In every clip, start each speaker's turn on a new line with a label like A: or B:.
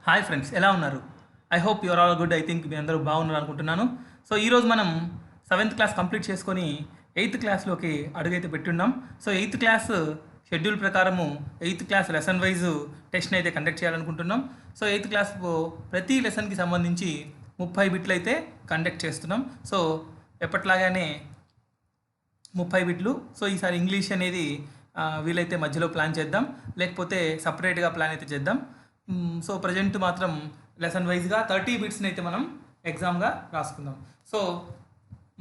A: Hi friends, ఎలా ఉన్నారు? I hope your all good. I think మీ అందరూ బాగున్నారు అనుకుంటున్నాను. సో ఈరోజు మనం 7th క్లాస్ కంప్లీట్ చేసుకొని 8th క్లాస్లోకి అడుగైతే పెట్టున్నాం. సో 8th క్లాస్ షెడ్యూల్ ప్రకారము 8th క్లాస్ లెసన్ వైజ్ టెస్ట్ని అయితే కండక్ట్ చేయాలనుకుంటున్నాం. సో 8th క్లాస్ ప్రతి లెసన్కి సంబంధించి 30 బిట్లు అయితే కండక్ట్ చేస్తున్నాం. సో ఎప్పట్లాగానే 30 బిట్లు. సో ఈసారి ఇంగ్లీష్ అనేది వీలైతే మధ్యలో ప్లాన్ చేద్దాం, లేకపోతే సపరేట్గా ప్లాన్ అయితే చేద్దాం. సో ప్రజెంట్ మాత్రం లెసన్ వైజ్గా 30 బిట్స్ని అయితే మనం ఎగ్జామ్గా రాసుకుందాం. సో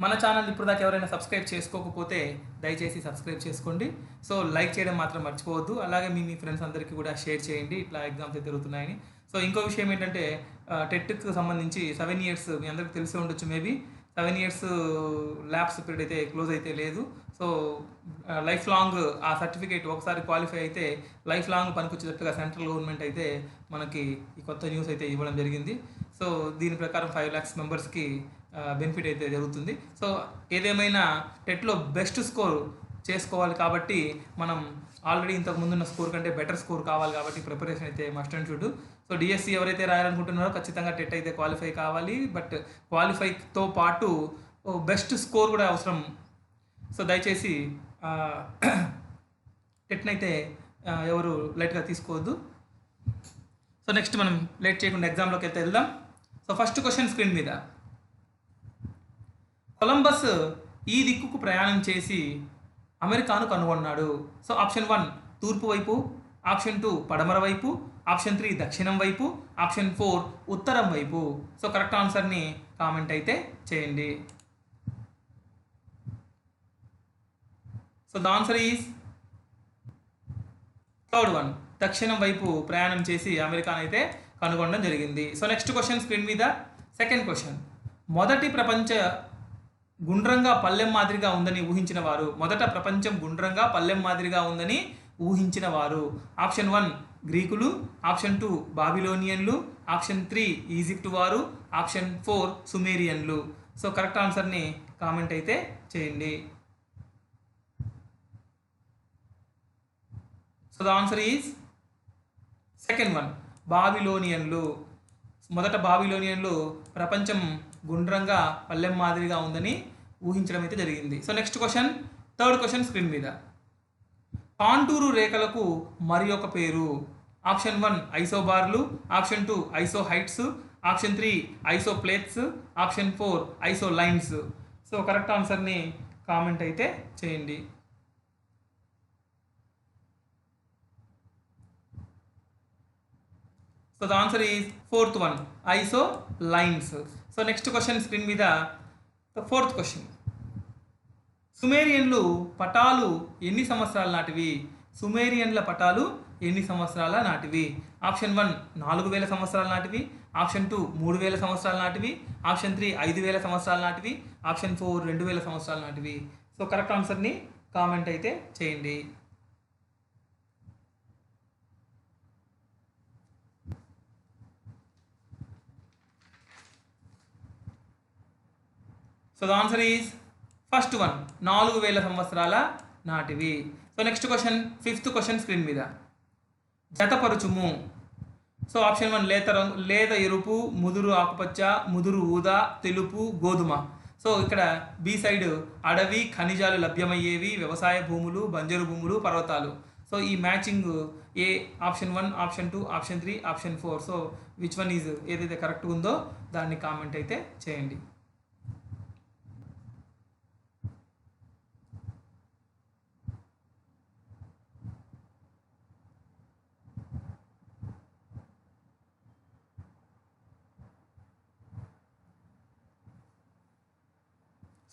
A: మన ఛానల్ ఇప్పుడు దాకా ఎవరైనా సబ్స్క్రైబ్ చేసుకోకపోతే దయచేసి సబ్స్క్రైబ్ చేసుకోండి. సో లైక్ చేయడం మాత్రం మర్చిపోవద్దు. అలాగే మీ ఫ్రెండ్స్ అందరికీ కూడా షేర్ చేయండి, ఇట్లా ఎగ్జామ్స్ అయితే జరుగుతున్నాయని. సో ఇంకో విషయం ఏంటంటే టెట్కి సంబంధించి 7 ఇయర్స్ మీ అందరికీ తెలిసి ఉండొచ్చు. మేబీ 7 ఇయర్స్ ల్యాబ్స్ పీరియడ్ అయితే క్లోజ్ అయితే లేదు. సో లైఫ్ లాంగ్ ఆ సర్టిఫికేట్ ఒకసారి క్వాలిఫై అయితే లైఫ్ లాంగ్ పనికొచ్చేటట్టుగా సెంట్రల్ గవర్నమెంట్ అయితే మనకి ఈ కొత్త న్యూస్ అయితే ఇవ్వడం జరిగింది. సో దీని ప్రకారం 5 lakhs మెంబర్స్కి బెనిఫిట్ అయితే జరుగుతుంది. సో ఏదేమైనా టెట్లో బెస్ట్ స్కోర్ చేసుకోవాలి కాబట్టి మనం ఆల్రెడీ ఇంతకు ముందున్న స్కోర్ కంటే బెటర్ స్కోర్ కావాలి కాబట్టి ప్రిపరేషన్ అయితే must and should. So DSC ఎవరైతే రాయాలనుకుంటున్నారో ఖచ్చితంగా టెట్ అయితే క్వాలిఫై కావాలి. బట్ క్వాలిఫైతో పాటు బెస్ట్ స్కోర్ కూడా అవసరం. సో దయచేసి టెట్ని అయితే ఎవరు లైట్గా తీసుకోవద్దు. సో నెక్స్ట్ మనం లేట్ చేయకుండా ఎగ్జామ్లోకి అయితే వెళ్దాం. సో ఫస్ట్ క్వశ్చన్ స్క్రీన్ మీద, కొలంబస్ ఈ దిక్కుకు ప్రయాణం చేసి అమెరికాను కనుగొన్నాడు. సో ఆప్షన్ 1 తూర్పు వైపు, ఆప్షన్ 2 పడమర వైపు, ఆప్షన్ 3 దక్షిణం వైపు, ఆప్షన్ 4 ఉత్తరం వైపు. సో కరెక్ట్ ఆన్సర్ని కామెంట్ అయితే చేయండి. So the answer is third one, దక్షిణం వైపు ప్రయాణం చేసి అమెరికాను అయితే కనుగొనడం జరిగింది. సో నెక్స్ట్ క్వశ్చన్ స్క్రీన్ మీద, సెకండ్ క్వశ్చన్, మొదటి ప్రపంచ గుండ్రంగా పల్లెం మాదిరిగా ఉందని ఊహించిన వారు. మొదట ప్రపంచం గుండ్రంగా పల్లెం మాదిరిగా ఉందని ఊహించిన వారు. ఆప్షన్ 1 గ్రీకులు, ఆప్షన్ 2 బాబిలోనియన్లు, ఆప్షన్ 3 ఈజిప్ట్ వారు, ఆప్షన్ 4 సుమేరియన్లు. సో కరెక్ట్ ఆన్సర్ని కామెంట్ అయితే చేయండి. So the answer is second one, బాబిలోనియన్లు. మొదట బాబిలోనియన్లు ప్రపంచం గుండ్రంగా పల్లెం మాదిరిగా ఉందని ఊహించడం అయితే జరిగింది. So next question, third question screen మీద, కాంటూరు రేఖలకు మరి ఒక పేరు. ఆప్షన్ 1 ఐసోబార్లు, option 2 isoheights, option 3 isoplates, option 4 isolines. So correct ఆన్సర్ని కామెంట్ అయితే చేయండి. So the answer is fourth one, isolines. So next question screen మీద, ఫోర్త్ క్వశ్చన్, సుమేరియన్లు పటాలు ఎన్ని సంవత్సరాల నాటివి? సుమేరియన్ల పటాలు ఎన్ని సంవత్సరాల నాటివి? ఆప్షన్ 1 4000 సంవత్సరాల నాటివి, ఆప్షన్ 2 3000 సంవత్సరాల నాటివి, ఆప్షన్ 3 5000 సంవత్సరాల నాటివి, ఆప్షన్ 4 2000 సంవత్సరాల నాటివి. సో కరెక్ట్ ఆన్సర్ని కామెంట్ అయితే చేయండి. So the answer is first one, 4000 సంవత్సరాల నాటివి. So next question, fifth question screen మీద, జతపరుచుము. సో ఆప్షన్ 1 లేత రంగు, లేత ఎరుపు, ముదురు ఆకుపచ్చ, ముదురు ఊదా, తెలుపు, గోధుమ. సో ఇక్కడ బి సైడ్ అడవి, ఖనిజాలు లభ్యమయ్యేవి, వ్యవసాయ భూములు, బంజరు భూములు, పర్వతాలు. సో ఈ matching A option 1, option 2, option 3, option 4. So which one is, ఏదైతే కరెక్ట్ ఉందో దాన్ని కామెంట్ అయితే చేయండి.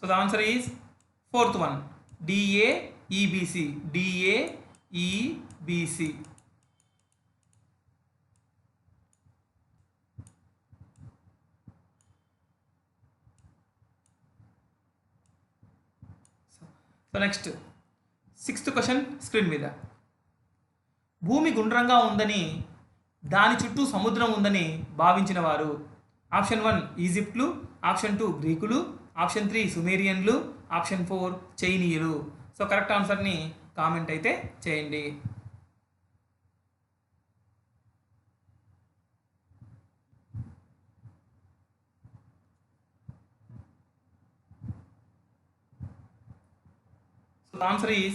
A: So the answer is fourth one, DAEBC. DAEBC. So next, sixth question screen మీద, భూమి గుండ్రంగా ఉందని దాని చుట్టూ సముద్రం ఉందని భావించిన వారు. ఆప్షన్ 1 ఈజిప్ట్లు, ఆప్షన్ 2 గ్రీకులు, ఆప్షన్ 3 సుమేరియన్లు, ఆప్షన్ 4 చైనీయులు. సో కరెక్ట్ ఆన్సర్ని కామెంట్ అయితే చేయండి. So the answer is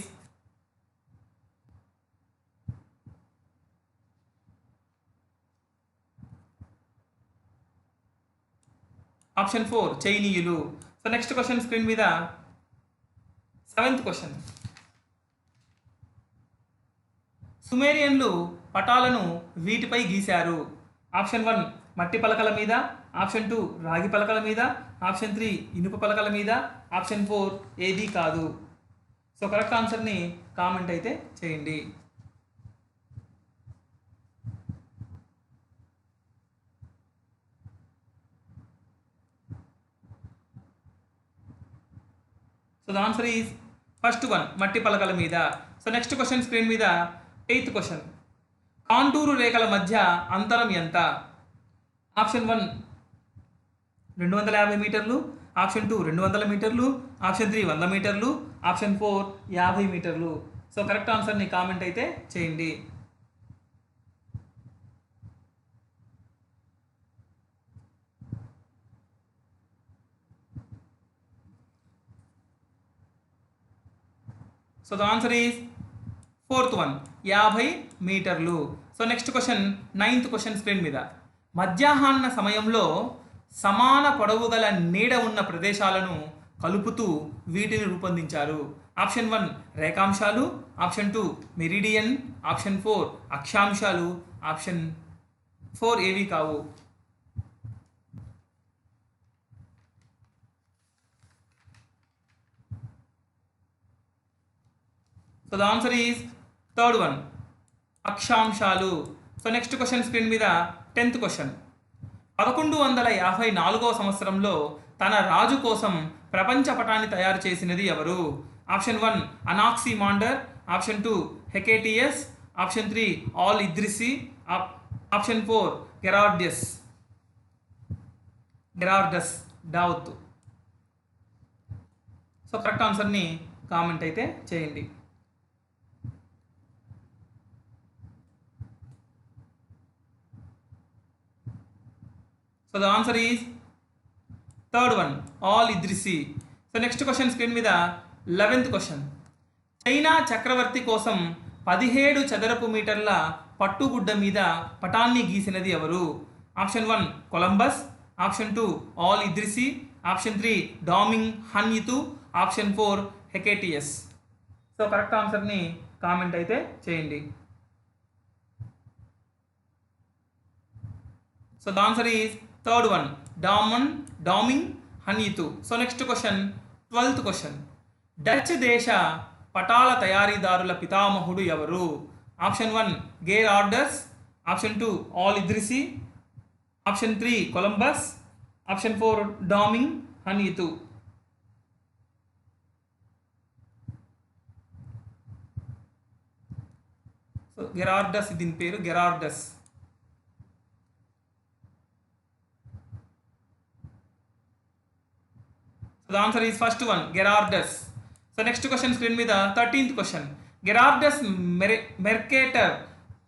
A: option 4 చైనీయులు. సో నెక్స్ట్ క్వశ్చన్ స్క్రీన్ మీద 7th క్వశ్చన్. సుమేరియన్లు పటాలను వీటిపై గీశారు. ఆప్షన్ 1 మట్టి పలకల మీద, ఆప్షన్ 2 రాగి పలకల మీద, ఆప్షన్ 3 ఇనుప పలకల మీద, ఆప్షన్ 4 ఏది కాదు. సో కరెక్ట్ ఆన్సర్ని కామెంట్ అయితే చేయండి. So the answer is first 1 మట్టి పలకల మీద. సో నెక్స్ట్ క్వశ్చన్ స్క్రీన్ మీద 8th క్వశ్చన్. కాంటూరు రేఖల మధ్య అంతరం ఎంత? ఆప్షన్ 1 250 మీటర్లు, ఆప్షన్ 2 200 మీటర్లు, ఆప్షన్ 3 100 మీటర్లు, ఆప్షన్ 4 50 మీటర్లు. సో కరెక్ట్ ఆన్సర్ని కామెంట్ అయితే చేయండి. So the answer is 4th 1 50 మీటర్లు. So next question 9th question screen మీద. మధ్యాహ్న సమయంలో సమాన పొడవు గల నీడ ఉన్న ప్రదేశాలను కలుపుతూ వీటిని రూపొందించారు. ఆప్షన్ 1 రేఖాంశాలు, ఆప్షన్ 2 మెరిడియన్, ఆప్షన్ 4 అక్షాంశాలు, ఆప్షన్ 4 ఏవి కావు. So the answer is 3rd 1 అక్షాంశాలు. సో నెక్స్ట్ క్వశ్చన్ స్క్రీన్ మీద 10th క్వశ్చన్. 1154వ సంవత్సరంలో తన రాజు కోసం ప్రపంచ పటాన్ని తయారు చేసినది ఎవరు? Option 1 Anaximander, option 2 Hecataeus, option 3 al Idrisi, option 4 Gerardus డౌత్. సో కరెక్ట్ ఆన్సర్ని కామెంట్ అయితే చేయండి. So the answer is 3rd 1 al Idrisi. So next question screen మీద 11th క్వశ్చన్. చైనా చక్రవర్తి కోసం 17 చదరపు మీటర్ల పట్టుగుడ్డ మీద పటాన్ని గీసినది ఎవరు? Option 1 Columbus, option 2 al Idrisi, option 3 Daming Hunyitu, option 4 Hecataeus. So correct ఆన్సర్ని కామెంట్ అయితే చేయండి. So the answer is 3rd 1 Daming Hunyitu. So next question 12th question. Dutch దేశ పటాల తయారీదారుల పితామహుడు ఎవరు? Option 1 Gerardus, option 2 al Idrisi, option 3 Columbus, option 4 Daming Hunyitu. So Gerardus దీని పేరు Gerardus. The answer is first 1 Gerardus. So next question screen మీద 13th question. గెరార్డస్ Mercator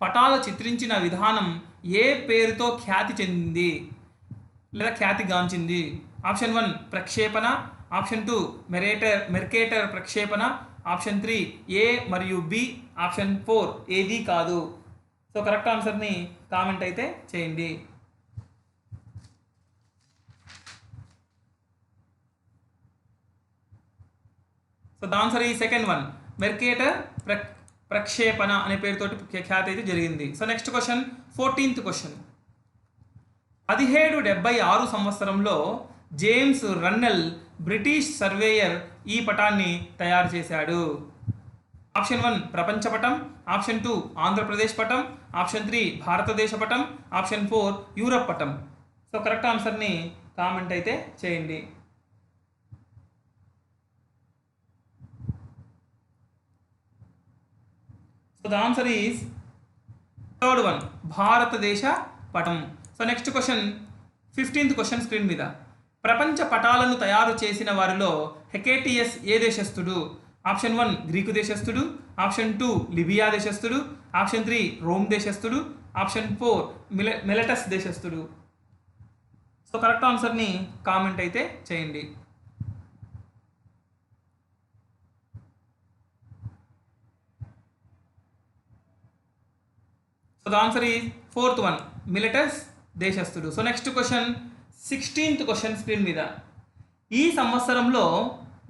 A: పటాలు చిత్రించిన విధానం ఏ పేరుతో ఖ్యాతి చెందింది లేదా ఖ్యాతి గాంచింది? ఆప్షన్ 1 ప్రక్షేపణ, ఆప్షన్ 2 మెర్కేటర్ ప్రక్షేపణ, ఆప్షన్ 3 ఏ మరియు బి, ఆప్షన్ 4 ఏది కాదు. సో కరెక్ట్ ఆన్సర్ని కామెంట్ అయితే చేయండి. సో ద ఆన్సర్ ఈ సెకండ్ 1 మెర్కేటర్ ప్రక్షేపణ అనే పేరుతోటి ఖ్యాతి అయితే జరిగింది. So next question 14th question. 1776 సంవత్సరంలో జేమ్స్ రన్నెల్ బ్రిటిష్ సర్వేయర్ ఈ పటాన్ని తయారు చేశాడు. ఆప్షన్ 1 ప్రపంచ పటం, ఆప్షన్ 2 ఆంధ్రప్రదేశ్ పటం, ఆప్షన్ 3 భారతదేశ పటం, ఆప్షన్ 4 యూరప్ పటం. సో కరెక్ట్ ఆన్సర్ని కామెంట్ అయితే చేయండి. So the answer is 3rd 1 భారతదేశ పటం. So next question 15th question screen మీద. ప్రపంచ పటాలను తయారు చేసిన వారిలో హెకేటియస్ ఏ దేశస్థుడు? ఆప్షన్ 1 గ్రీకు దేశస్థుడు, ఆప్షన్ 2 లిబియా దేశస్థుడు, ఆప్షన్ 3 రోమ్ దేశస్థుడు, ఆప్షన్ 4 మిలటస్ దేశస్థుడు. సో కరెక్ట్ ఆన్సర్ని కామెంట్ అయితే చేయండి. So the answer is fourth one Miletus దేశస్థుడు. So next question 16th question screen మీద. ఈ సంవత్సరంలో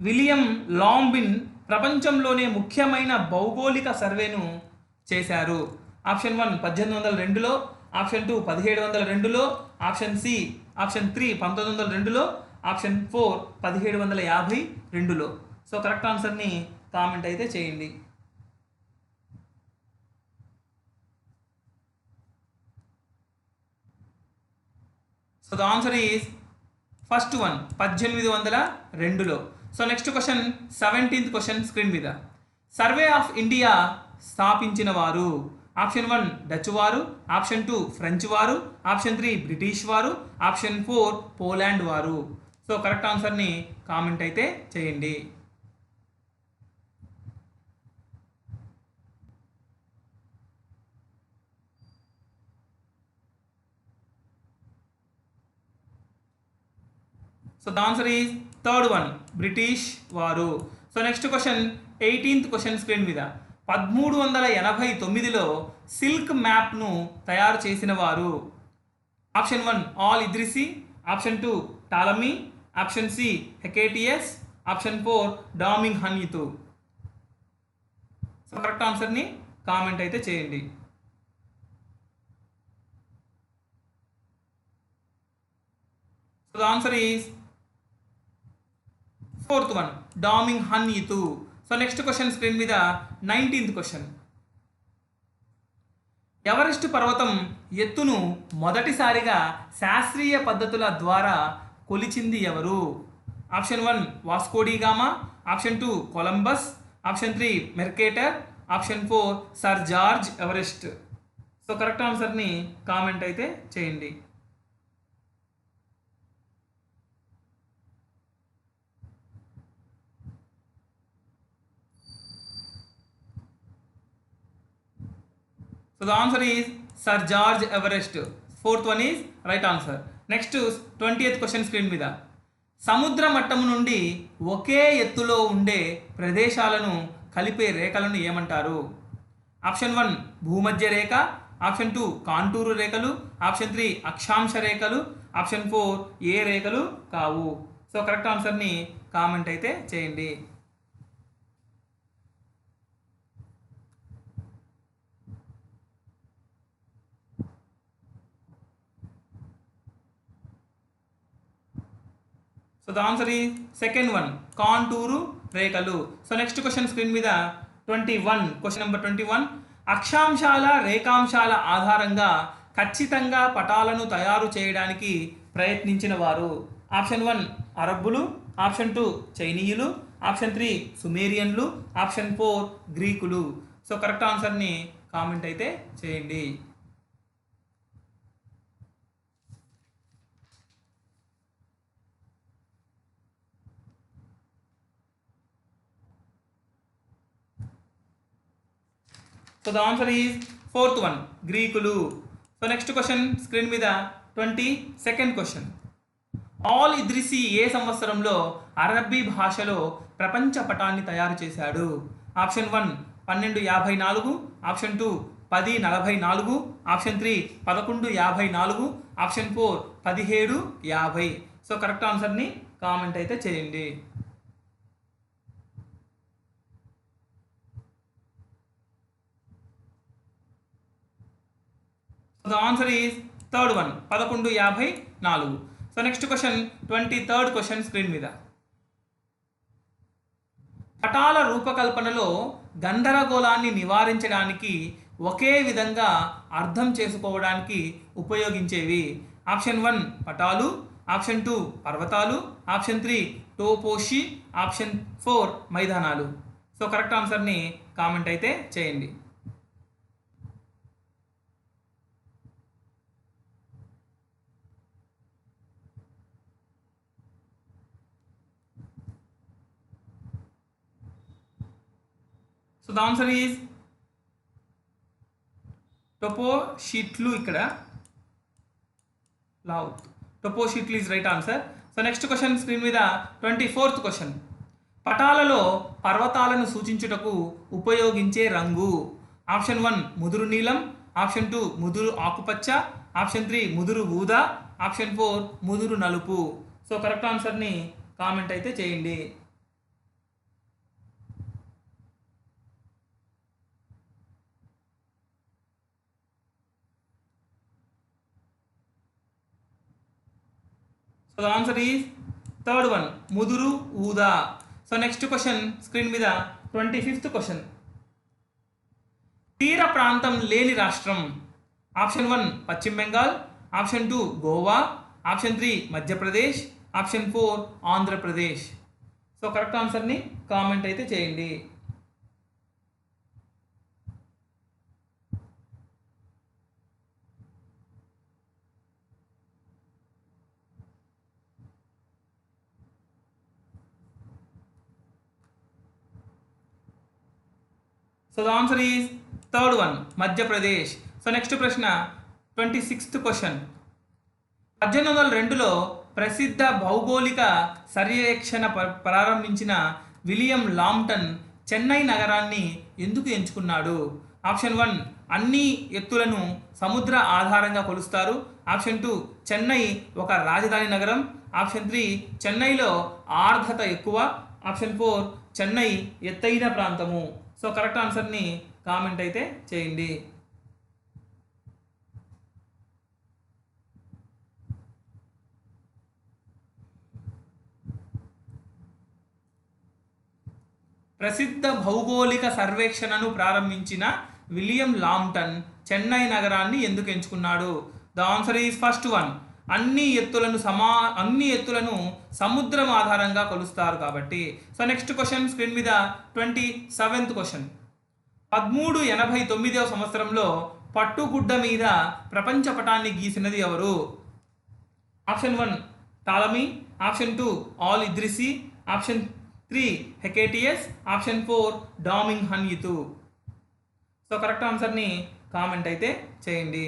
A: విలియం లాంబిన్ ప్రపంచంలోనే ముఖ్యమైన భౌగోళిక సర్వేను చేశారు. ఆప్షన్ 1 1802లో, ఆప్షన్ 2 1702లో, ఆప్షన్ సి ఆప్షన్ 3 1902లో, ఆప్షన్ 4 1752లో. సో కరెక్ట్ ఆన్సర్ని కామెంట్ అయితే చేయండి. So the answer is first one 1802లో. So next question 17th question screen మీద. సర్వే ఆఫ్ ఇండియా స్థాపించిన వారు. ఆప్షన్ 1 డచ్ వారు, ఆప్షన్ 2 ఫ్రెంచ్ వారు, ఆప్షన్ 3 బ్రిటిష్ వారు, ఆప్షన్ 4 పోలాండ్ వారు. సో కరెక్ట్ ఆన్సర్ని కామెంట్ అయితే చేయండి. So the answer is third one British వారు. So next question 18th question screen మీద. 1389లో సిల్క్ మ్యాప్ను తయారు చేసిన వారు. Option 1 al Idrisi, option 2 Ptolemy, option C Hecataeus, option 4 Daming Hunyitu. So correct ఆన్సర్ని కామెంట్ అయితే చేయండి. So the answer is fourth one Daming Hunyitu. So next question screen మీద 19th క్వశ్చన్. ఎవరెస్ట్ పర్వతం ఎత్తును మొదటిసారిగా శాస్త్రీయ పద్ధతుల ద్వారా కొలిచింది ఎవరు? Option 1 Vasco da Gama, option 2 Columbus, option 3 Mercator, option 4 sir George Everest. So correct ఆన్సర్ని కామెంట్ అయితే చేయండి. So the answer is Sir George Everest. Fourth one is right answer. Next 20th question screen మీద. సముద్ర మట్టం నుండి ఒకే ఎత్తులో ఉండే ప్రదేశాలను కలిపే రేఖలను ఏమంటారు? ఆప్షన్ 1 భూమధ్య రేఖ, ఆప్షన్ 2 కాంటూరు రేఖలు, ఆప్షన్ 3 అక్షాంశ రేఖలు, ఆప్షన్ 4 ఏ రేఖలు కావు. సో కరెక్ట్ ఆన్సర్ని కామెంట్ అయితే చేయండి. సో ద ఆన్సర్ ఈ సెకండ్ వన్ కాంటూరు రేఖలు. సో నెక్స్ట్ క్వశ్చన్ స్క్రీన్ మీద 21 క్వశ్చన్ నెంబర్ 21. అక్షాంశాల రేఖాంశాల ఆధారంగా ఖచ్చితంగా పటాలను తయారు చేయడానికి ప్రయత్నించిన వారు. ఆప్షన్ 1 అరబ్బులు, ఆప్షన్ 2 చైనీయులు, ఆప్షన్ 3 సుమేరియన్లు, ఆప్షన్ 4 గ్రీకులు. సో కరెక్ట్ ఆన్సర్ని కామెంట్ అయితే చేయండి. So the answer is fourth one గ్రీకులు. సో నెక్స్ట్ క్వశ్చన్ స్క్రీన్ మీద 22nd క్వశ్చన్. ఆల్ ఇద్రిసి ఏ సంవత్సరంలో అరబ్బీ భాషలో ప్రపంచ పటాన్ని తయారు చేశాడు? Option 1 1254, option 2 1044, option 3 1154, option 4 1750. So correct ఆన్సర్ని కామెంట్ అయితే చేయండి. The answer is third one 1154. So next question 23rd question screen మీద. పటాల రూపకల్పనలో గందరగోళాన్ని నివారించడానికి ఒకే విధంగా అర్థం చేసుకోవడానికి ఉపయోగించేవి. ఆప్షన్ 1 పటాలు, ఆప్షన్ 2 పర్వతాలు, ఆప్షన్ 3 టోపోషి, ఆప్షన్ 4 మైదానాలు. సో కరెక్ట్ ఆన్సర్ని కామెంట్ అయితే చేయండి. సో ద ఆన్సర్ ఈజ్ టోపోషిట్లు. ఇక్కడ లావుత్ టోపోషిట్లు is right answer. So next question screen మీద 24th క్వశ్చన్. పటాలలో పర్వతాలను సూచించుటకు ఉపయోగించే రంగు. ఆప్షన్ 1 ముదురు నీలం, ఆప్షన్ 2 ముదురు ఆకుపచ్చ, ఆప్షన్ 3 ముదురు ఊదా, ఆప్షన్ 4 ముదురు నలుపు. సో కరెక్ట్ ఆన్సర్ని కామెంట్ అయితే చేయండి. So the answer is third one, ముదురు ఊదా. సో నెక్స్ట్ క్వశ్చన్ స్క్రీన్ మీద 25th క్వశ్చన్. తీర ప్రాంతం లేని రాష్ట్రం. ఆప్షన్ 1 పశ్చిమ Bengal, option 2 Goa, option 3 Madhya Pradesh, option 4 Andhra Pradesh. So correct ఆన్సర్ని కామెంట్ అయితే చేయండి. So the answer is third one, Madhya Pradesh. So next ప్రశ్న 26th క్వశ్చన్. 1802లో ప్రసిద్ధ భౌగోళిక సర్వేక్షణ ప్రారంభించిన విలియం లాంప్టన్ చెన్నై నగరాన్ని ఎందుకు ఎంచుకున్నాడు? ఆప్షన్ 1 అన్ని ఎత్తులను సముద్ర ఆధారంగా కొలుస్తారు, ఆప్షన్ 2 చెన్నై ఒక రాజధాని నగరం, ఆప్షన్ 3 చెన్నైలో ఆర్ద్రత ఎక్కువ, ఆప్షన్ 4 చెన్నై ఎత్తైన ప్రాంతము. సో కరెక్ట్ ఆన్సర్ని కామెంట్ అయితే చేయండి. ప్రసిద్ధ భౌగోళిక సర్వేక్షణను ప్రారంభించిన విలియం లాంప్టన్ చెన్నై నగరాన్ని ఎందుకు ఎంచుకున్నాడు? The answer is first one, అన్ని ఎత్తులను సముద్రం ఆధారంగా కొలుస్తారు కాబట్టి. సో నెక్స్ట్ క్వశ్చన్ స్క్రీన్ మీద 27th క్వశ్చన్. 1389వ సంవత్సరంలో పట్టుగుడ్డ మీద ప్రపంచ పటాన్ని గీసినది ఎవరు? Option 1 Ptolemy, option 2 al Idrisi, option 3 Hecataeus, option 4 Daming Hunyitu. So correct ఆన్సర్ని కామెంట్ అయితే చేయండి.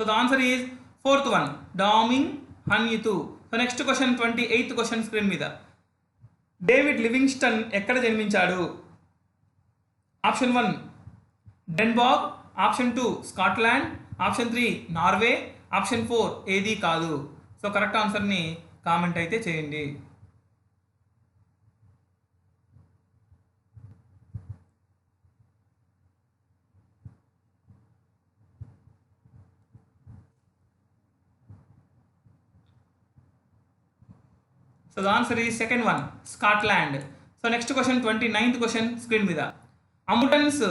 A: So the answer is fourth one, Daming Hunyitu. So next question 28th question screen మీద. డేవిడ్ లివింగ్స్టన్ ఎక్కడ జన్మించాడు? ఆప్షన్ 1 డెన్బార్గ్, option 2 Scotland, option 3 Norway, option 4 ఏది కాదు. So correct ఆన్సర్ని కామెంట్ అయితే చేయండి. So the answer is second one, Scotland. So next question 29th question screen మీద. అముటన్స్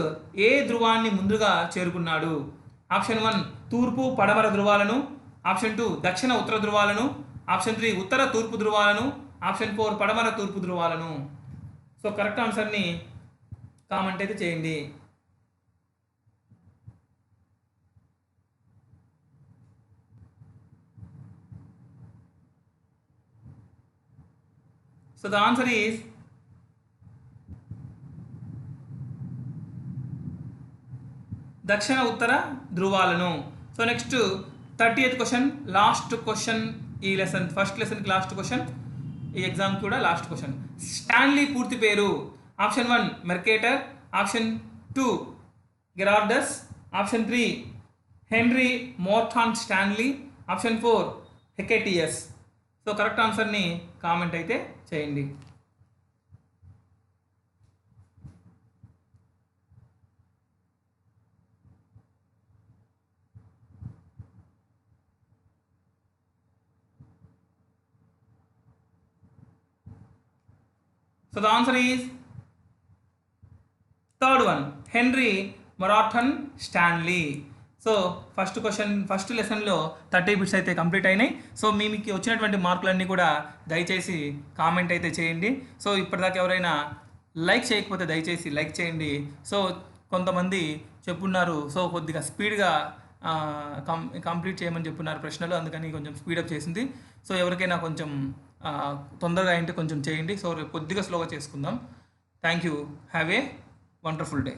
A: ఏ ధ్రువాన్ని ముందుగా చేరుకున్నాడు? ఆప్షన్ 1 తూర్పు పడమర ధ్రువాలను, ఆప్షన్ 2 దక్షిణ ఉత్తర ధ్రువాలను, ఆప్షన్ 3 ఉత్తర తూర్పు ధ్రువాలను, ఆప్షన్ 4 పడమర తూర్పు ధ్రువాలను. సో కరెక్ట్ ఆన్సర్ని కామెంట్ అయితే చేయండి. So the answer is దక్షిణ ఉత్తర ధ్రువాలను. So next 30th question, last question ఈ లెసన్, ఫస్ట్ లెసన్కి లాస్ట్ క్వశ్చన్, ఈ ఎగ్జామ్ కూడా లాస్ట్ క్వశ్చన్. స్టాన్లీ పూర్తి పేరు? Option 1 Mercator, option 2 Gerardus, option 3 Henry Morton Stanley, option 4 Hecataeus. So correct ఆన్సర్ని కామెంట్ అయితే చేయండి. So the answer is third one, Henry Morton Stanley. So first లెసన్లో 30 bits అయితే complete అయినాయి. సో మీకు వచ్చినటువంటి మార్కులన్నీ కూడా దయచేసి కామెంట్ అయితే చేయండి. సో ఇప్పటిదాకా ఎవరైనా లైక్ చేయకపోతే దయచేసి లైక్ చేయండి. సో కొంతమంది చెప్పున్నారు, సో కొద్దిగా స్పీడ్గా కంప్లీట్ చేయమని చెప్పున్నారు ప్రశ్నలు, అందుకని కొంచెం స్పీడప్ చేసింది. సో ఎవరికైనా కొంచెం తొందరగా అయింటే కొంచెం చేయండి. సో కొద్దిగా స్లోగా చేసుకుందాం. Thank you. Have a wonderful day.